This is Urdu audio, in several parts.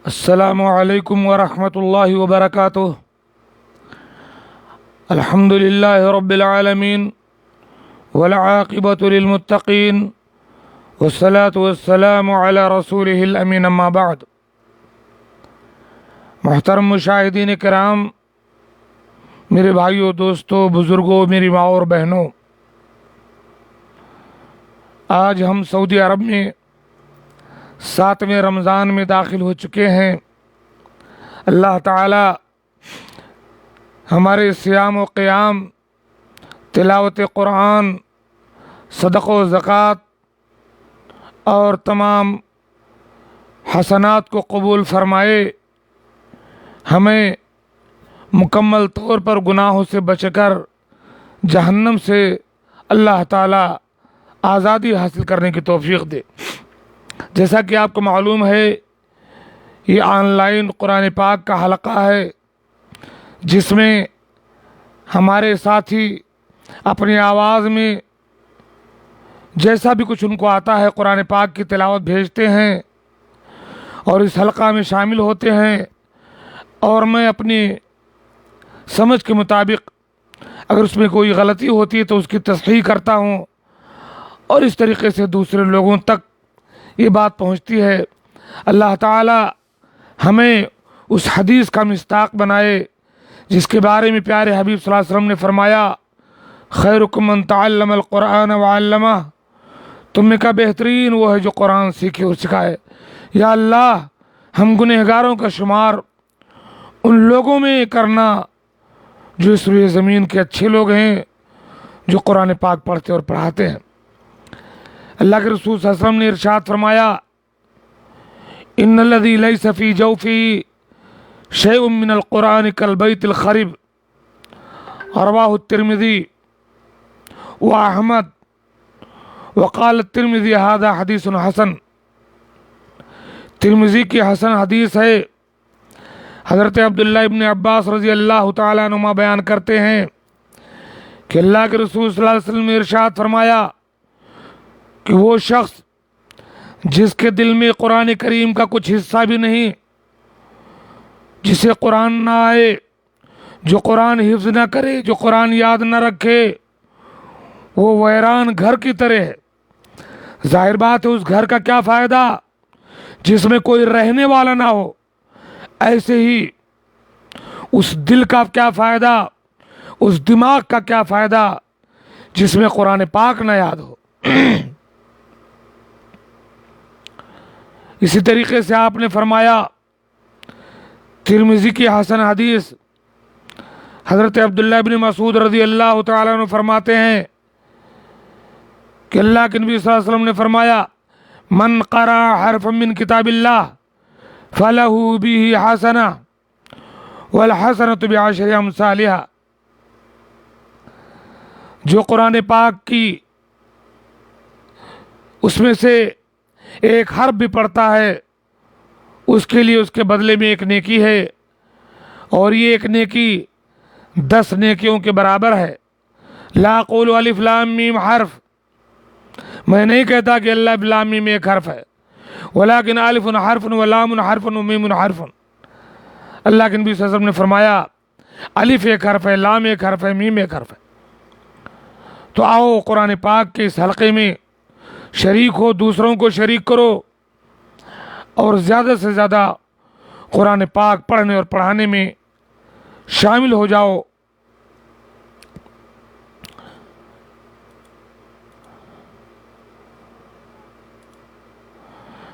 السلام علیکم ورحمۃ اللہ وبرکاتہ۔ الحمد للہ رب العالمین والعاقبۃ للمتقین والصلاة والسلام علی رسولہ الامین، اما بعد۔ محترم مشاہدین کرام، میرے بھائیوں، دوستوں، بزرگوں، میری ماں اور بہنوں، آج ہم سعودی عرب میں 7ویں رمضان میں داخل ہو چکے ہیں۔ اللہ تعالی ہمارے صیام و قیام، تلاوت قرآن، صدقہ و زکوٰۃ اور تمام حسنات کو قبول فرمائے، ہمیں مکمل طور پر گناہوں سے بچ کر جہنم سے اللہ تعالی آزادی حاصل کرنے کی توفیق دے۔ جیسا کہ آپ کو معلوم ہے، یہ آن لائن قرآن پاک کا حلقہ ہے، جس میں ہمارے ساتھی اپنی آواز میں جیسا بھی کچھ ان کو آتا ہے قرآن پاک کی تلاوت بھیجتے ہیں اور اس حلقہ میں شامل ہوتے ہیں، اور میں اپنی سمجھ کے مطابق اگر اس میں کوئی غلطی ہوتی ہے تو اس کی تصحیح کرتا ہوں، اور اس طریقے سے دوسرے لوگوں تک یہ بات پہنچتی ہے۔ اللہ تعالی ہمیں اس حدیث کا مصداق بنائے جس کے بارے میں پیارے حبیب صلی اللہ علیہ وسلم نے فرمایا، خیرکم من تعلم القرآن وعلمہ، تم میں کا بہترین وہ ہے جو قرآن سیکھے اور سکھائے۔ یا اللہ، ہم گنہگاروں کا شمار ان لوگوں میں کرنا جو اس روئے زمین کے اچھے لوگ ہیں، جو قرآن پاک پڑھتے اور پڑھاتے ہیں۔ اللہ کے رسول صلی اللہ علیہ وسلم نے ارشاد فرمایا، ان الذی لیس فی جوفی شیء من القرآن کالبیت الخرب، رواہ الترمذی واحمد وقال الترمذی ھذا حدیث حسن۔ ترمذی کی حسن حدیث ہے۔ حضرت عبداللہ ابن عباس رضی اللہ تعالیٰ عنہما بیان کرتے ہیں کہ اللہ کے رسول صلی اللہ علیہ وسلم نے ارشاد فرمایا کہ وہ شخص جس کے دل میں قرآن کریم کا کچھ حصہ بھی نہیں، جسے قرآن نہ آئے، جو قرآن حفظ نہ کرے، جو قرآن یاد نہ رکھے، وہ ویران گھر کی طرح ہے۔ ظاہر بات ہے اس گھر کا کیا فائدہ جس میں کوئی رہنے والا نہ ہو، ایسے ہی اس دل کا کیا فائدہ، اس دماغ کا کیا فائدہ جس میں قرآن پاک نہ یاد ہو۔ اسی طریقے سے آپ نے فرمایا، ترمذی کی حسن حدیث، حضرت عبداللہ بن مسعود رضی اللہ تعالیٰ عنہ فرماتے ہیں کہ اللہ کے نبی صلی اللہ علیہ وسلم نے فرمایا، من قرأ حرفا من کتاب اللہ فلہ بہ حسنہ والحسنۃ بعشر امثالہا۔ جو قرآن پاک کی اس میں سے ایک حرف بھی پڑھتا ہے، اس کے لیے اس کے بدلے میں ایک نیکی ہے، اور یہ ایک نیکی 10 نیکیوں کے برابر ہے۔ لا اقول الف لام میم حرف، میں نہیں کہتا کہ الف لام میم ایک حرف ہے، ولکن الف حرف ولام حرف ومیم حرف۔ اللہ کے نبی صلی اللہ علیہ وسلم نے فرمایا، الف ایک حرف ہے، لام ایک حرف ہے، میم ایک حرف ہے۔ تو آؤ قرآن پاک کے اس حلقے میں شریک ہو، دوسروں کو شریک کرو، اور زیادہ سے زیادہ قرآن پاک پڑھنے اور پڑھانے میں شامل ہو جاؤ۔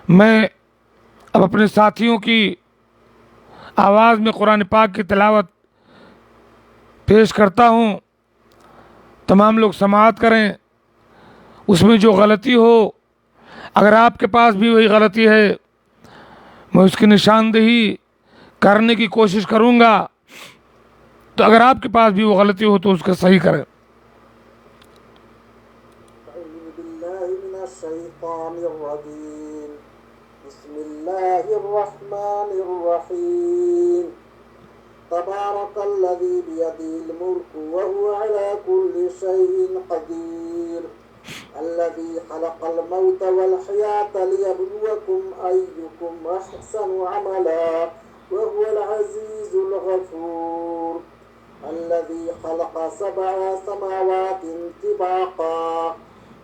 میں اب اپنے ساتھیوں کی آواز میں قرآن پاک کی تلاوت پیش کرتا ہوں، تمام لوگ سماعت کریں۔ اس میں جو غلطی ہو، اگر آپ کے پاس بھی وہی غلطی ہے، میں اس کی نشاندہی کرنے کی کوشش کروں گا، تو اگر آپ کے پاس بھی وہ غلطی ہو تو اس کو صحیح کریں۔ أعوذ بالله من الشيطان الرجيم بسم الله الرحمن الرحيم تبارك الذي بيده الملك وهو على كل شيء قدير الذي خلق الموت والحياة ليبلوكم أيكم أحسن عملا وهو العزيز الغفور الذي خلق 7 سماوات طباقا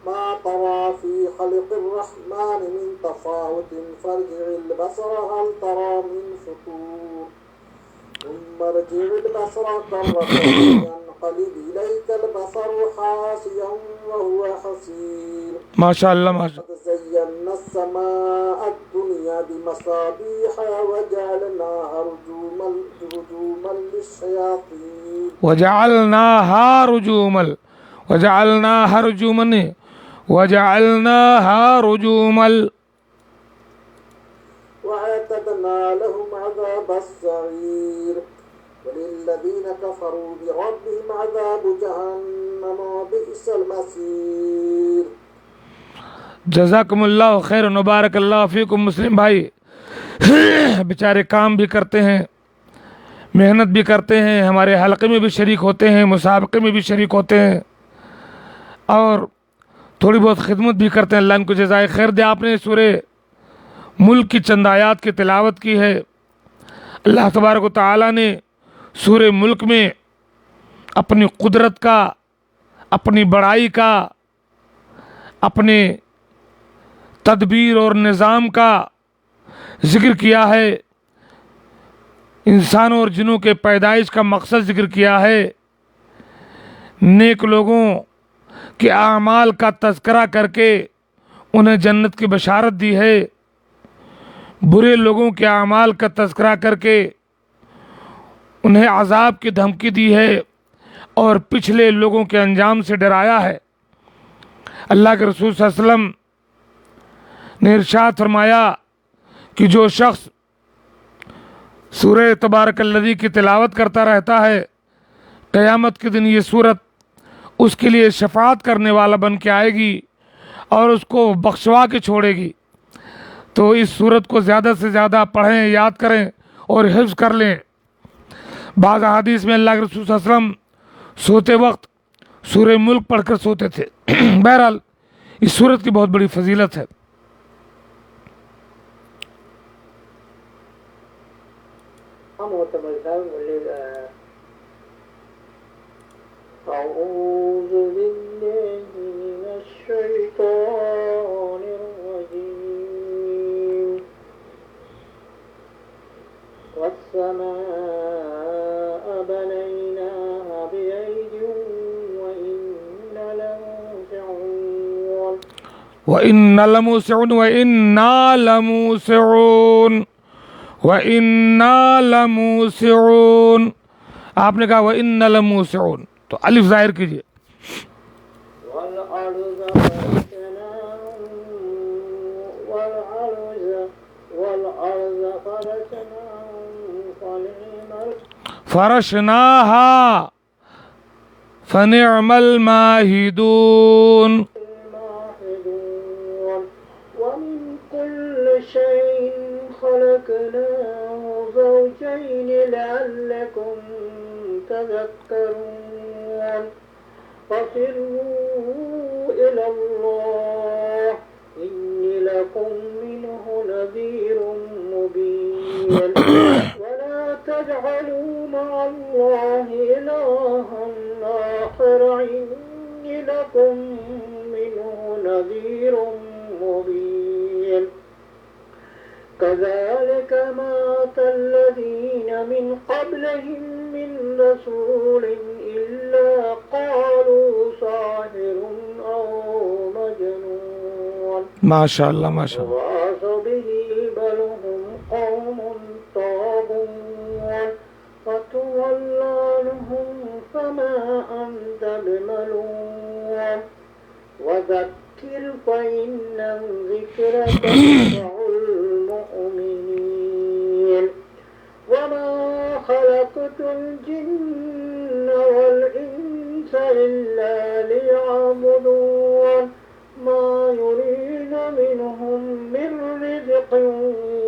ما ترى في خلق الرحمن من تفاوت فارجع البصر هل ترى من فطور ثم ارجع البصر كرتين ينقلب إليك البصر خاسئا وهو حسير ماشاء اللہ ماشاء قد زينا السماء الدنيا بمصابيح وجعلناها رجوما للشياطين وجعلناها رجوما وأعتدنا لهم عذاب السعير وللذين كفروا بربهم عذاب جهنم وبئس المصير جزاکم اللہ خیر و بارک اللہ فیکم۔ مسلم بھائی بیچارے کام بھی کرتے ہیں، محنت بھی کرتے ہیں، ہمارے حلقے میں بھی شریک ہوتے ہیں، مسابقے میں بھی شریک ہوتے ہیں اور تھوڑی بہت خدمت بھی کرتے ہیں۔ اللہ ان کو جزائے خیر دے۔ آپ نے سورہ ملک کی چند آیات کی تلاوت کی ہے۔ اللہ تبارک و تعالیٰ نے سورہ ملک میں اپنی قدرت کا، اپنی بڑائی کا، اپنے تدبیر اور نظام کا ذکر کیا ہے، انسانوں اور جنوں کے پیدائش کا مقصد ذکر کیا ہے، نیک لوگوں کے اعمال کا تذکرہ کر کے انہیں جنت کی بشارت دی ہے، برے لوگوں کے اعمال کا تذکرہ کر کے انہیں عذاب کی دھمکی دی ہے اور پچھلے لوگوں کے انجام سے ڈرایا ہے۔ اللہ کے رسول صلی اللہ علیہ وسلم نے ارشاد فرمایا کہ جو شخص سورہ تبارک الذی کی تلاوت کرتا رہتا ہے، قیامت کے دن یہ سورت اس کے لیے شفاعت کرنے والا بن کے آئے گی اور اس کو بخشوا کے چھوڑے گی۔ تو اس سورت کو زیادہ سے زیادہ پڑھیں، یاد کریں اور حفظ کر لیں۔ بعض احادیث میں اللہ کے رسول صلی اللہ علیہ وسلم سوتے وقت سورہ ملک پڑھ کر سوتے تھے۔ بہرحال اس سورت کی بہت بڑی فضیلت ہے۔ أعوذ بالله من الشيطان الرجيم والسماء بنيناها بأيد وَإِنَّا لَمُوسِعُونَ وَإِنَّا لَمُوسِعُونَ۔ آپ نے کہا وَإِنَّا لَمُوسِعُونَ تو الف ظاہر کیجئے۔ فرشناها فنعم الماهدون۔ ومن كل شيء خلقناه زوجين لعلكم تذكرون ففروا إلى الله إني لكم منه نذير مبين ولا تجعلوا مع الله إلها آخر إني لكم منه نذير مبين كذلك ما أتى الذين من قبلهم من رسول إلا قالوا ساحر أو مجنون ما شاء الله ما شاء الله وعصوا به بل هم قوم طاغون فتول عنهم فما أنت بملوم وذكر فإن الذكر تنفع المؤمنين وما خلقت الجن والإنس إلا ليعبدون ما يريد منهم من رزق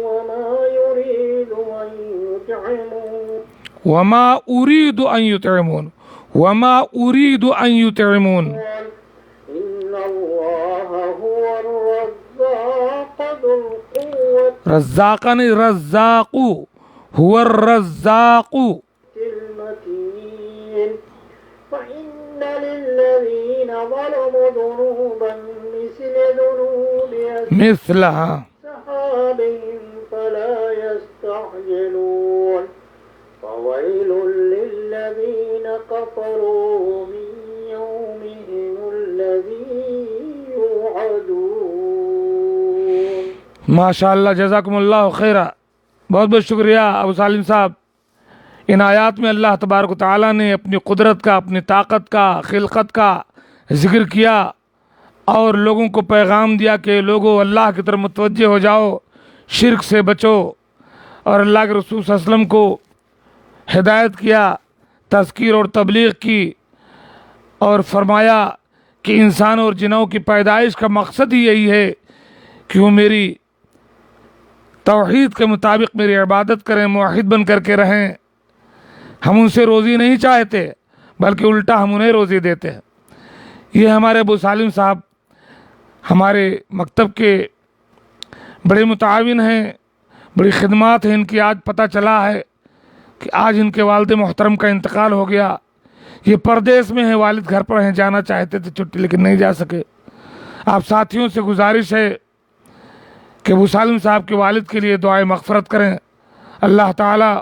وما يريد أن يطعمون وما أريد أن يطعمون إن الله رزاقا نہیں رزاق هو الرزاق. المكين وإن للذين ظلموا ذنوبا مثل ذنوب مثلها أصحابهم فلا يستعجلون فويل للذين كفروا من يومهم الذي يوعدون. ماشاء اللہ جزاکم اللہ خیرہ. بہت بہت شکریہ ابو سالم صاحب. ان آیات میں اللہ تبارک و تعالیٰ نے اپنی قدرت کا، اپنی طاقت کا، خلقت کا ذکر کیا اور لوگوں کو پیغام دیا کہ لوگوں اللہ کی طرف متوجہ ہو جاؤ، شرک سے بچو، اور اللہ کے رسول صلی اللہ علیہ وسلم کو ہدایت کیا، تذکیر اور تبلیغ کی، اور فرمایا کہ انسان اور جنوں کی پیدائش کا مقصد ہی یہی ہے کہ وہ میری توحید کے مطابق میری عبادت کریں، موحد بن کر کے رہیں. ہم ان سے روزی نہیں چاہتے بلکہ الٹا ہم انہیں روزی دیتے ہیں. یہ ہمارے ابو سالم صاحب ہمارے مکتب کے بڑے متعاون ہیں، بڑی خدمات ہیں ان کی. آج پتہ چلا ہے کہ آج ان کے والد محترم کا انتقال ہو گیا. یہ پردیس میں ہیں، والد گھر پر ہیں، جانا چاہتے تھے چھٹی لیکن نہیں جا سکے. آپ ساتھیوں سے گزارش ہے کہ ابو سالم صاحب کے والد کے لیے دعائے مغفرت کریں. اللہ تعالیٰ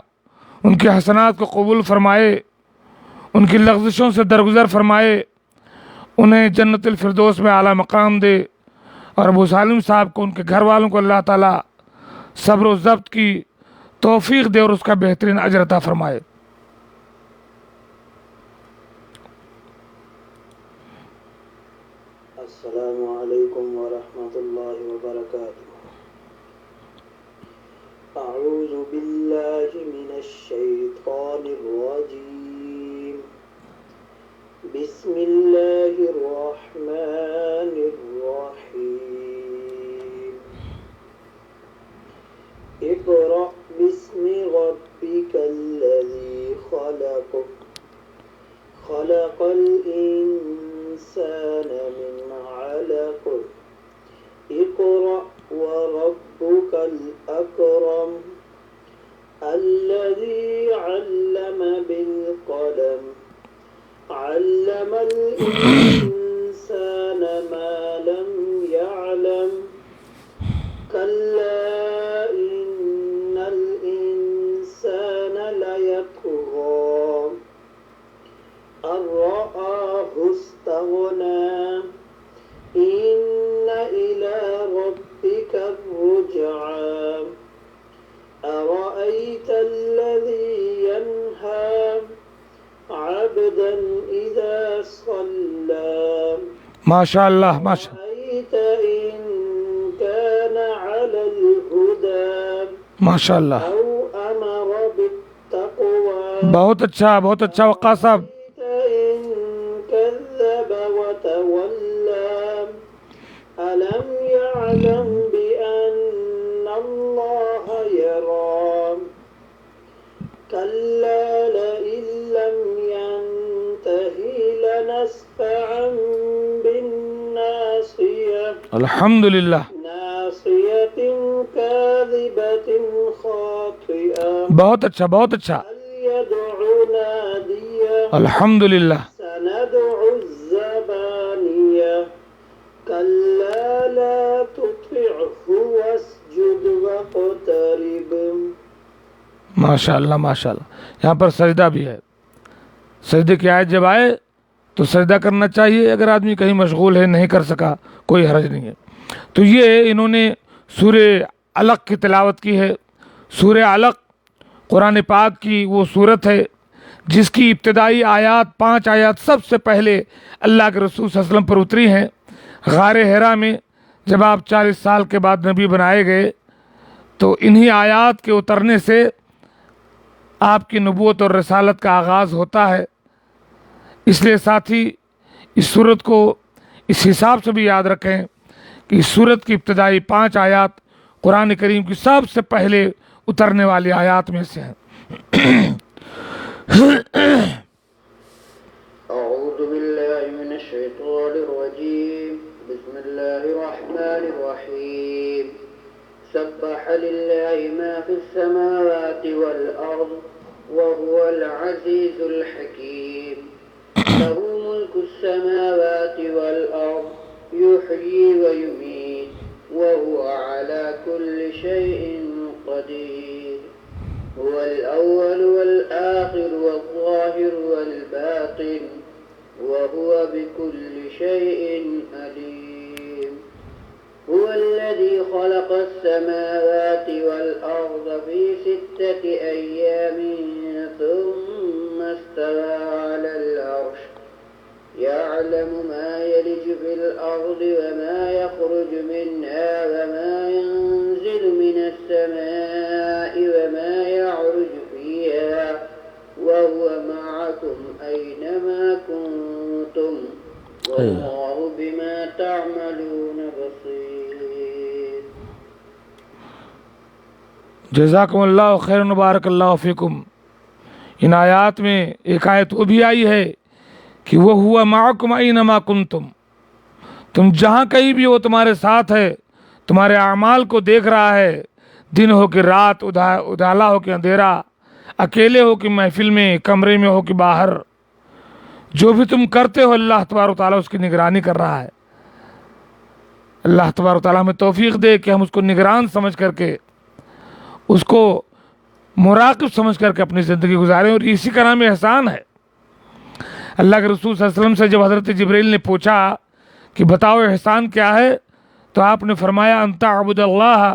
ان کے حسنات کو قبول فرمائے، ان کی لغزشوں سے درگزر فرمائے، انہیں جنت الفردوس میں اعلیٰ مقام دے، اور ابو سالم صاحب کو، ان کے گھر والوں کو اللہ تعالیٰ صبر و ضبط کی توفیق دے اور اس کا بہترین اجر عطا فرمائے. السلام علیکم ورحمۃ اللہ وبرکاتہ. اعوذ باللہ من الشیطان الرجیم. بسم اللہ الرحمن الرحیم. اقرأ باسم ربک الذی خلق خلق الإنسان من علق. اقرأ وربك الأكرم الذي علم بالقلم علم الإنسان ما لم يعلم كلا إن الإنسان ليطغى أن رآه استغنى إن إلى ربك الرجعى. أرأيت الذي ينهى عبدا إذا صلى ماشاء اللہ ماشاء اللہ أرأيت إن كان على الهدى ماشاء اللہ. أو أمر بالتقوى. بہت اچھا بہت اچھا وقاص صاحب. إن كذب وتولى ألم يعلم بأن الله يرى كلا لئن لم ينته لنسفعا بالناصية الحمدللہ. ناصية كاذبة خاطئة بہت اچھا بہت اچھا. فليدع نادية الحمدللہ. سندع الزبانية كلا لا تطعه واسجد واقترب. ماشاء اللہ ماشاء اللہ. یہاں پر سجدہ بھی ہے. سجدے کی آیت جب آئے تو سجدہ کرنا چاہیے. اگر آدمی کہیں مشغول ہے نہیں کر سکا کوئی حرج نہیں ہے. تو یہ انہوں نے سورہ علق کی تلاوت کی ہے. سورہ علق قرآن پاک کی وہ صورت ہے جس کی ابتدائی آیات 5 آیات سب سے پہلے اللہ کے رسول صلی اللہ علیہ وسلم پر اتری ہیں. غار حرا میں جب آپ 40 سال کے بعد نبی بنائے گئے تو انہی آیات کے اترنے سے آپ کی نبوت اور رسالت کا آغاز ہوتا ہے. اس لیے ساتھی اس صورت کو اس حساب سے بھی یاد رکھیں کہ اس صورت کی ابتدائی 5 آیات قرآن کریم کی سب سے پہلے اترنے والی آیات میں سے ہیں. أعوذ بالله من الشيطان الرجيم. بسم الله الرحمن الرحيم. سبح لله ما في السماوات والأرض وهو العزيز الحكيم له ملك السماوات والأرض يحيي ويميت وهو على كل شيء قدير هو الأول والآخر والظاهر والباطن وهو بكل شيء عليم هو الذي خلق السماوات والأرض في 6 أيام ثم استوى على العرش يعلم ما يلج في الأرض وما يخرج منها وما ينزل من السماء وما يعرج فيها وهو معكم أينما كنتم والله بما تعملون بصير. جزاکم اللہ خیر بارک اللہ فیکم. ان آیات میں ایک آیت وہ بھی آئی ہے کہ وہ ہوا معکم اینما کنتم، تم جہاں کہیں بھی وہ تمہارے ساتھ ہے، تمہارے اعمال کو دیکھ رہا ہے، دن ہو کہ رات، اجالا ہو کہ اندھیرا، اکیلے ہو کہ محفل میں، کمرے میں ہو کہ باہر، جو بھی تم کرتے ہو اللہ تبارک و تعالیٰ اس کی نگرانی کر رہا ہے. اللہ تبارک و تعالیٰ ہمیں توفیق دے کہ ہم اس کو نگران سمجھ کر کے، اس کو مراقب سمجھ کر کے اپنی زندگی گزاریں. اور اسی کا نام احسان ہے. اللہ کے رسول صلی اللہ علیہ وسلم سے جب حضرت جبریل نے پوچھا کہ بتاؤ احسان کیا ہے، تو آپ نے فرمایا ان تعبد اللہ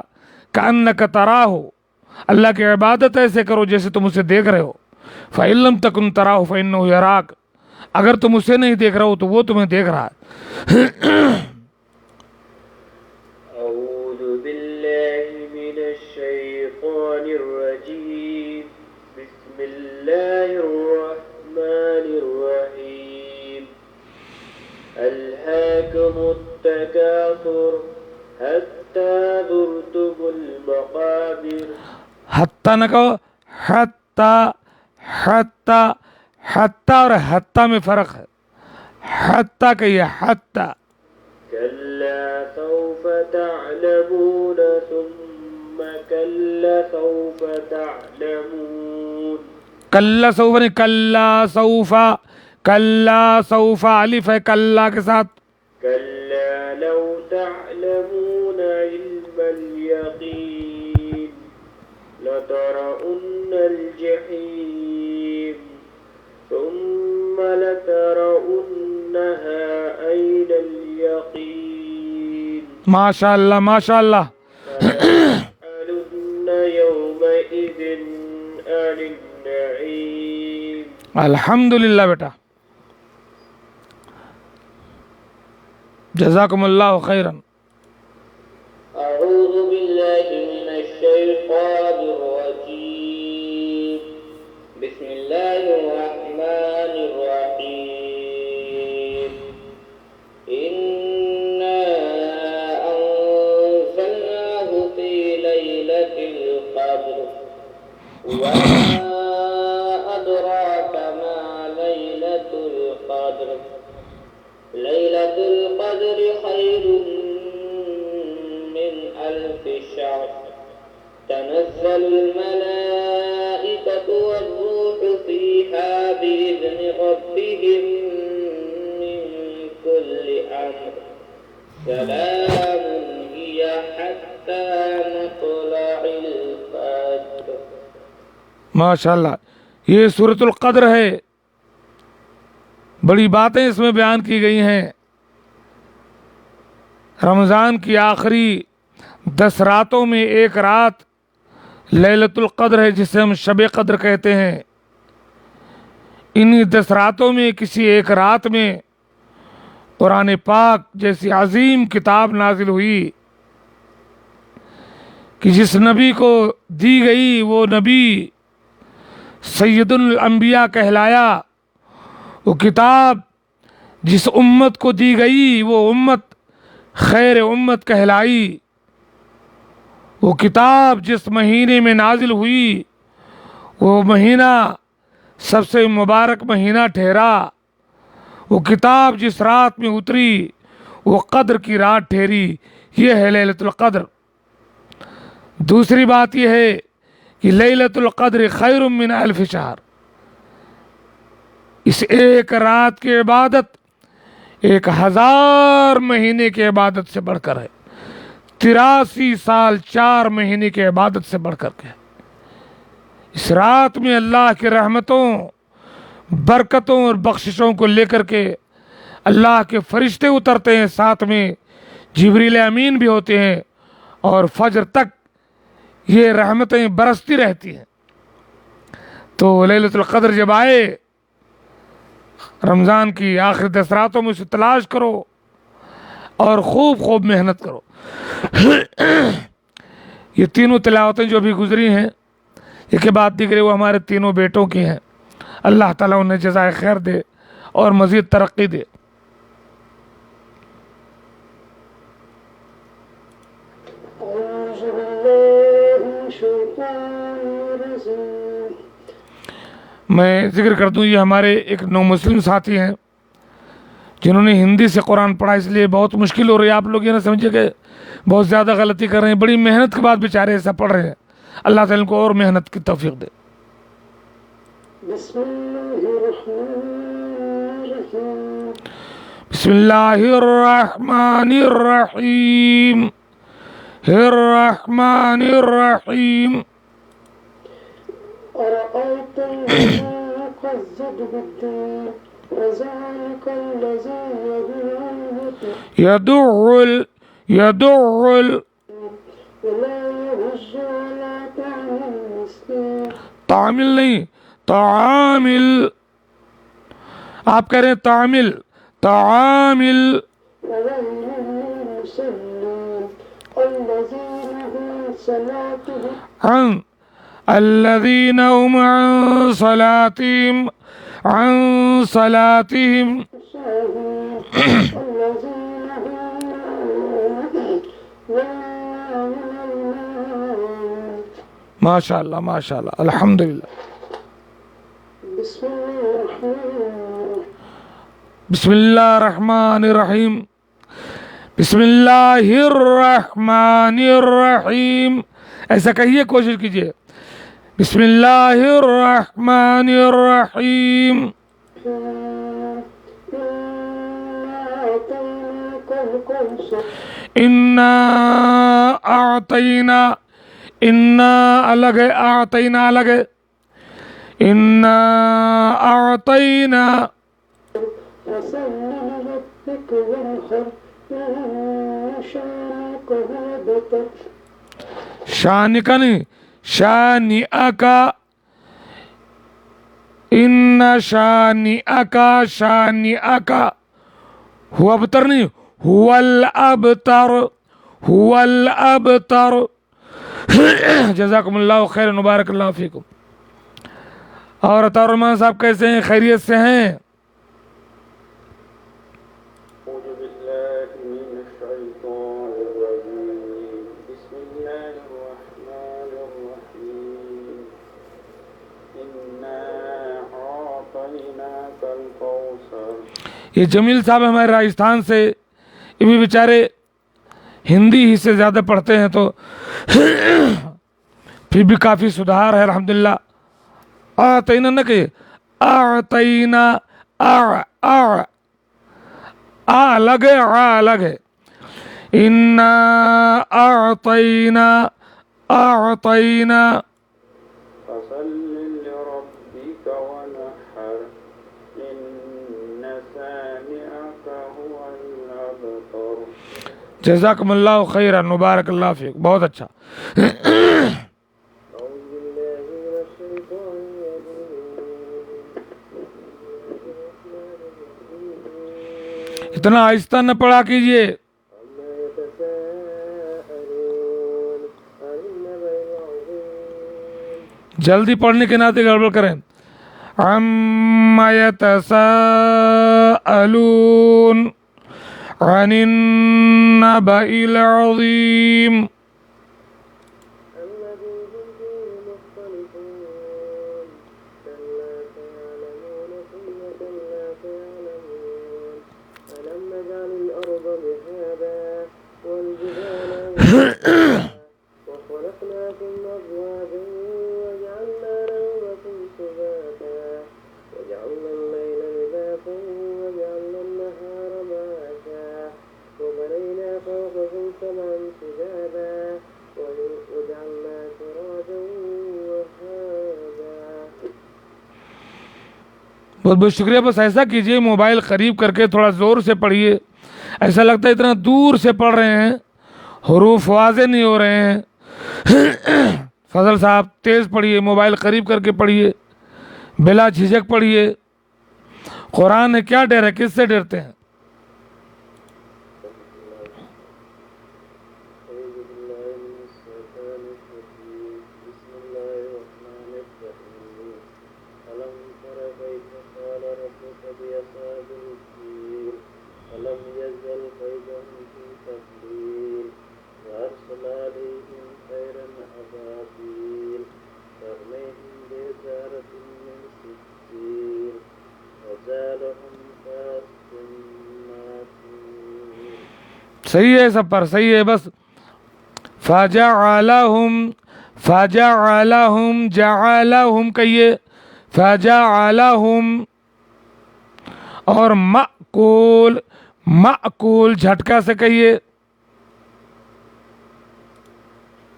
کأنک تراہ، اللہ کی عبادت ایسے کرو جیسے تم اسے دیکھ رہے ہو. فإن لم تکن تراہ فإنہ یراک، اگر تم اسے نہیں دیکھ رہے ہو تو وہ تمہیں دیکھ رہا ہے. أعوذ بالله من الشيطان الرجيم بسم الله الرحمن الرحيم ألهاكم التكاثر حتى زرتم المقابر. حتیٰ نہ کہو، حتیٰ اور حتیٰ میں فرق ہے. حتیٰ کہیے حتیٰ. كلا سوف تعلمون ثم كلا سوف تعلمون. کلا سوف نہیں، کلا سوف الف ہے کلا کے ساتھ. كلا لو تعلمون علم اليقين لترؤن الجحيم ثم لترؤنها عين اليقين ماشاء اللہ ماشاء اللہ. لتسألن يومئذ عن النعيم. الحمدللہ بیٹا، جزاکم اللہ خیرا. أعوذ بالله من الشيطان الرجيم بسم الله الرحمن الرحيم إنا أنزلناه في ليلة القدر وما أدراك ما ليلة القدر ليلة القدر خير من 1000 شهر تنزل الملائكة والروح فيها بإذن ربهم من كل أمر سلام هي حتى مطلع الفجر. ماشاء اللہ. یہ سورۃ القدر ہے. بڑی باتیں اس میں بیان کی گئی ہیں. رمضان کی آخری 10 راتوں میں ایک رات لیلۃ القدر ہے، جسے ہم شب قدر کہتے ہیں. انہی 10 راتوں میں کسی ایک رات میں قرآن پاک جیسی عظیم کتاب نازل ہوئی کہ جس نبی کو دی گئی وہ نبی سید الانبیاء کہلایا. وہ کتاب جس امت کو دی گئی وہ امت خیر امت کہلائی. وہ کتاب جس مہینے میں نازل ہوئی وہ مہینہ سب سے مبارک مہینہ ٹھہرا. وہ کتاب جس رات میں اتری وہ قدر کی رات ٹھہری. یہ ہے لیلۃ القدر. دوسری بات یہ ہے کہ لیلۃ القدر خیر من الف شہر، اس ایک رات کی عبادت 1000 مہینے کی عبادت سے بڑھ کر ہے، 83 سال 4 مہینے کی عبادت سے بڑھ کر کے۔ اس رات میں اللہ کی رحمتوں، برکتوں اور بخششوں کو لے کر کے اللہ کے فرشتے اترتے ہیں، ساتھ میں جبریل امین بھی ہوتے ہیں، اور فجر تک یہ رحمتیں برستی رہتی ہیں۔ تو لیلۃ القدر جب آئے، رمضان کی آخری 10 راتوں میں اسے تلاش کرو اور خوب محنت کرو۔ یہ تینوں تلاوتیں جو بھی گزری ہیں، یہ کے بعد دیکھ رہے وہ ہمارے تینوں بیٹوں کی ہیں، اللہ تعالیٰ انہیں جزائے خیر دے اور مزید ترقی دے۔ میں ذکر کر دوں، یہ ہمارے ایک نو مسلم ساتھی ہیں جنہوں نے ہندی سے قرآن پڑھا، اس لیے بہت مشکل ہو رہی ہے۔ آپ لوگ یہ نہ سمجھے کہ بہت زیادہ غلطی کر رہے ہیں، بڑی محنت کے بعد بیچارے ایسا پڑھ رہے ہیں۔ اللہ تعالیٰ ان کو اور محنت کی توفیق دے۔ بسم اللہ الرحمن الرحیم الرحمن الرحیم۔ أرأيت الذي يكذب بالدين فذلك الذي يدع ولا يهج ولا طعام المسكين تعامل نہیں، تعامل، آپ کہہ رہے ہیں تعامل، تعامل۔ وويل للمصلين الذين هم صلاتهم الذين هم عن صلاتهم ساهون الذين هم ماشاء اللہ ماشاء اللہ، الحمدللہ۔ بسم اللہ الرحمن الرحیم، بسم اللہ الرحمن الرحیم، ایسا کہیے، کوشش کیجئے۔ بسم اللہ الرحمن الرحیم۔ انا اعطینا، انا الگ ہے، اعطینا الگ ہے، انا اعطینا۔ شانکا نہیں، شانئکا، ان شانئکا، شانئکا، ہوا ابتر نہیں، ہوا الابتر، ہوا الابتر۔ جزاکم اللہ خیر، مبارک اللہ فیکم۔ اور عطا الرحمن صاحب کیسے ہیں؟ خیریت سے ہیں؟ یہ جمیل صاحب ہمارے راجستھان سے، یہ بھی بیچارے ہندی ہی سے زیادہ پڑھتے ہیں، تو پھر بھی کافی سدھار ہے الحمدللہ۔ آتینا نہ کہیے، آتینا، الگ ہے، الگ ہے۔ انا اعطینا، اعطینا۔ جزاکم اللہ خیرا، مبارک اللہ فیک، بہت اچھا۔ اتنا آہستہ نہ پڑھا کیجئے۔ جلدی پڑھنے کے ناطے گڑبڑ کریں۔ عما يتساءلون عن النبأ العظيم الذي هم فيه مختلفون كلا سيعلمون ثم كلا سيعلمون ألم نجعل الأرض مهادا والجبال أوتادا خلقناكم أزواجا وجعلنا نومكم سباتا وجعلنا الليل لباسا وجعلنا النهار معاشا وبنينا فوقكم سبعا شدادا وجعلنا سراجا وهاجا. بہت بہت شکریہ. بس ایسا کیجئے موبائل قریب کر کے تھوڑا زور سے پڑھیے. ایسا لگتا ہے اتنا دور سے پڑھ رہے ہیں, حروف واضح نہیں ہو رہے ہیں. فضل صاحب تیز پڑھیے, موبائل قریب کر کے پڑھیے, بلا جھجک پڑھیے. قرآن نے کیا ڈر ہے, کس سے ڈرتے ہیں؟ صحیح ہے, سب پر صحیح ہے. بس فجعلهم جعلهم کہیے, فجعلهم. اور مأکول جھٹکا سے کہیے.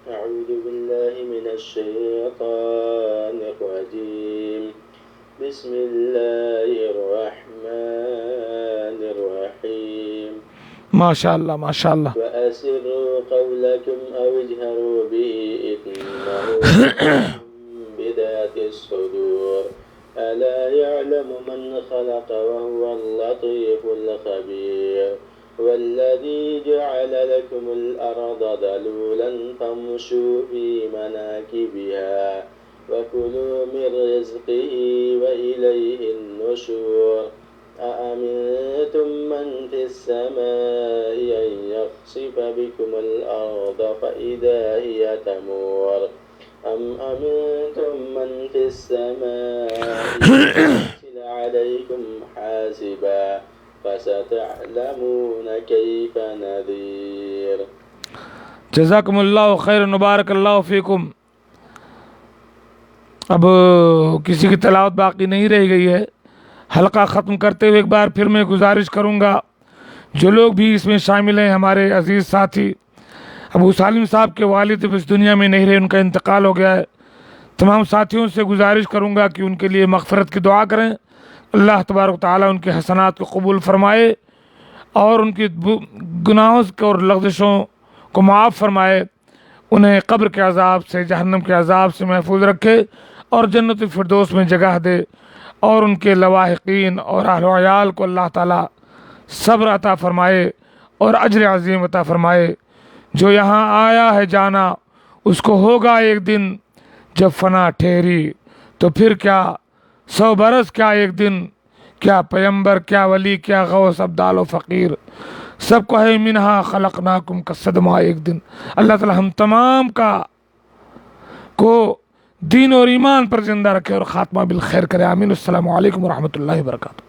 أعوذ بالله من الشيطان الرجيم بسم الله الرحمن الرحيم. ماشاء اللہ ماشاء اللہ. وأسروا قولكم أو اجهروا به إنه بذات الصدور ألا يعلم من خلق وهو اللطيف الخبير. والذي جعل لكم الأرض ذلولا فامشوا في مناكبها وكلوا من رزقه وإليه النشور. أأمنتم من في السماء أن يخسف بكم الأرض فإذا هي تمور أم أمنتم من في السماء أن يرسل عليكم حاسبا فستعلمون كيف نذير. جزاکم اللہ خیر, مبارک اللہ فیکم. اب کسی کی تلاوت باقی نہیں رہ گئی ہے. حلقہ ختم کرتے ہوئے ایک بار پھر میں گزارش کروں گا, جو لوگ بھی اس میں شامل ہیں, ہمارے عزیز ساتھی ابو سالم صاحب کے والد اس دنیا میں نہیں رہے, ان کا انتقال ہو گیا ہے. تمام ساتھیوں سے گزارش کروں گا کہ ان کے لیے مغفرت کی دعا کریں. اللہ تبارک و تعالیٰ ان کے حسنات کو قبول فرمائے اور ان کی گناہوں اور لغزشوں کو معاف فرمائے. انہیں قبر کے عذاب سے, جہنم کے عذاب سے محفوظ رکھے اور جنت الفردوس میں جگہ دے. اور ان کے لواحقین اور اہل و عیال کو اللہ تعالیٰ صبر عطا فرمائے اور اجر عظیم عطا فرمائے. جو یہاں آیا ہے جانا, اس کو ہوگا ایک دن جب فنا ٹھہری, تو پھر کیا 100 برس, کیا ایک دن, کیا پیمبر, کیا ولی, کیا غوث, ابدال و فقیر, سب کو ہے منہا خلقناکم کا صدمہ ایک دن. اللہ تعالیٰ ہم تمام کو دین اور ایمان پر زندہ رکھے اور خاتمہ بالخیر کرے. آمین. السلام علیکم ورحمۃ اللہ وبرکاتہ.